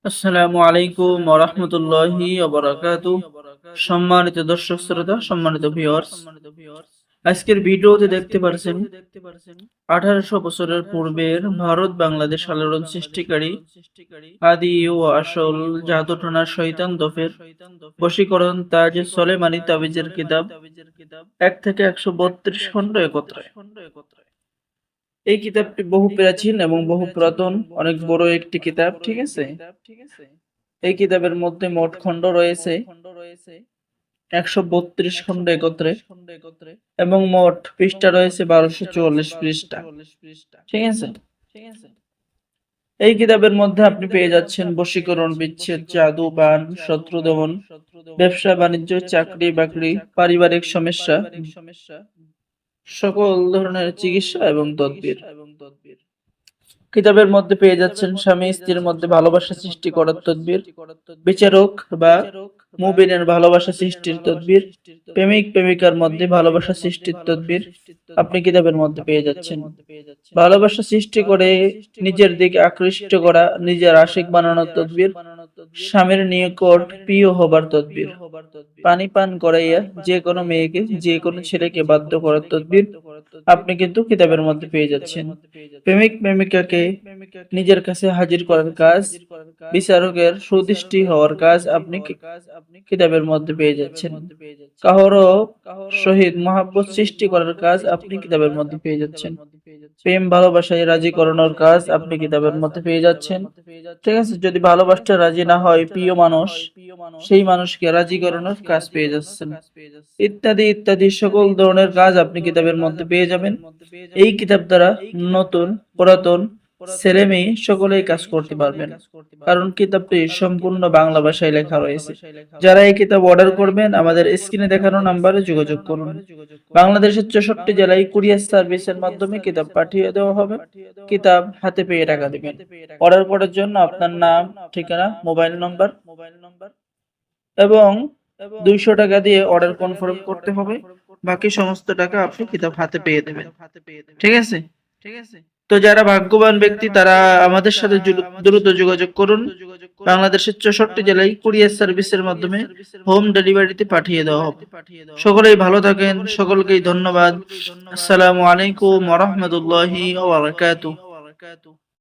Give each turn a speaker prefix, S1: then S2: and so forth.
S1: আসসালামু আলাইকুম ওয়া রাহমাতুল্লাহি ওয়া বারাকাতুহু। সম্মানিত দর্শক শ্রোতা, সম্মানিত ভিউয়ার্স, আজকের ভিডিওতে দেখতে পারছেন 1800 বছরের পূর্বের ভারত বাংলাদেশ আলোড়ন সৃষ্টিকারী আদি ও আসল জাদুটনা শয়তান দফের বশীকরণ তাজ সোলেমানি তাবিজের কিতাব 1 থেকে 132 খণ্ড একত্রে। এই কিতাবটি বহু প্রাচীন এবং বহু পুরাতন, অনেক বড় একটি কিতাব, ঠিক আছে। এই কিতাবের মধ্যে মোট খণ্ড রয়েছে 132 খণ্ড একত্রে এবং মোট পৃষ্ঠা রয়েছে 1244 পৃষ্ঠা, ঠিক আছে। এই কিতাবের মধ্যে আপনি পেয়ে যাচ্ছেন বশীকরণ, বিচ্ছেদ, জাদু, বান, শত্রু দমন, ব্যবসা বাণিজ্য, চাকরি বাকরি, পারিবারিক সমস্যা, সকল ধরনের চিকিৎসা এবং তদবির। কিতাবের মধ্যে পেয়ে যাচ্ছেন স্বামী স্ত্রীর মধ্যে ভালোবাসা সৃষ্টি করার তদবির, বিচারক বা মুমিনের ভালোবাসা সৃষ্টির তদবির, প্রেমিক প্রেমিকার মধ্যে ভালোবাসা সৃষ্টির তদবির আপনি কিতাবের মধ্যে পেয়ে যাচ্ছেন। ভালোবাসা সৃষ্টি করে নিজের দিকে আকৃষ্ট করা, নিজের আশিক বানানোর তদবির, স্বামীর নিকট প্রিয় হবার তদবির, পানি পান করাইয়া যে কোনো মেয়েকে, যে কোনো ছেলেকে বাধ্য করার তদবির আপনি কিন্তু কিতাবের মধ্যে পেয়ে যাচ্ছেন। প্রেমিক প্রেমিকাকে নিজের কাছে হাজির করার কাজ, বিচারকের সুদৃষ্টি হওয়ার কাজ আপনি কিতাবের মধ্যে পেয়ে যাচ্ছেন। কাহরও শহীদ মহাব্বত সৃষ্টি করার কাজ আপনি কিতাবের মধ্যে পেয়ে যাচ্ছেন। প্রেম ভালোবাসায় রাজি করানোর কাজ আপনি কিতাবের মধ্যে পেয়ে যাচ্ছেন, ঠিক আছে। যদি ভালোবাসতে রাজি না হয় প্রিয় মানুষ, সেই মানুষকে রাজি করানোর কাজ পেয়ে যাচ্ছেন, ইত্যাদি ইত্যাদি সকল ধরনের কাজ আপনি কিতাবের মধ্যে পেয়ে যাবেন। এই কিতাব দ্বারা নতুন পুরাতন ছেলে মেয়ে সকলেই কাজ করতে পারবেন, কারণ কিতাবটি সম্পূর্ণ বাংলা ভাষায় লেখা রয়েছে। যারা এই কিতাব অর্ডার করবেন আমাদের স্ক্রিনে দেখানো নাম্বারে যোগাযোগ করুন। বাংলাদেশের 64 জেলায় কুরিয়ার সার্ভিসের মাধ্যমে কিতাব পাঠিয়ে দেওয়া হবে। কিতাব হাতে পেয়ে টাকা দিবেন। অর্ডার করার জন্য আপনার নাম, ঠিকানা, মোবাইল নম্বর এবং 200 টাকা দিয়ে অর্ডার কনফার্ম করতে হবে। বাকি সমস্ত টাকা আপনি কিতাব হাতে পেয়ে দেবেন, ঠিক আছে। তো যারা ভাগ্যবান ব্যক্তি তারা আমাদের সাথে দ্রুত যোগাযোগ করুন। বাংলাদেশের 64 জেলায় কুরিয়ার সার্ভিসের মাধ্যমে হোম ডেলিভারিতে পাঠিয়ে দেওয়া হবে। সকলেই ভালো থাকেন, সকলকেই ধন্যবাদ। আসসালামু আলাইকুম ওয়া রাহমাতুল্লাহি ওয়া বারাকাতুহু।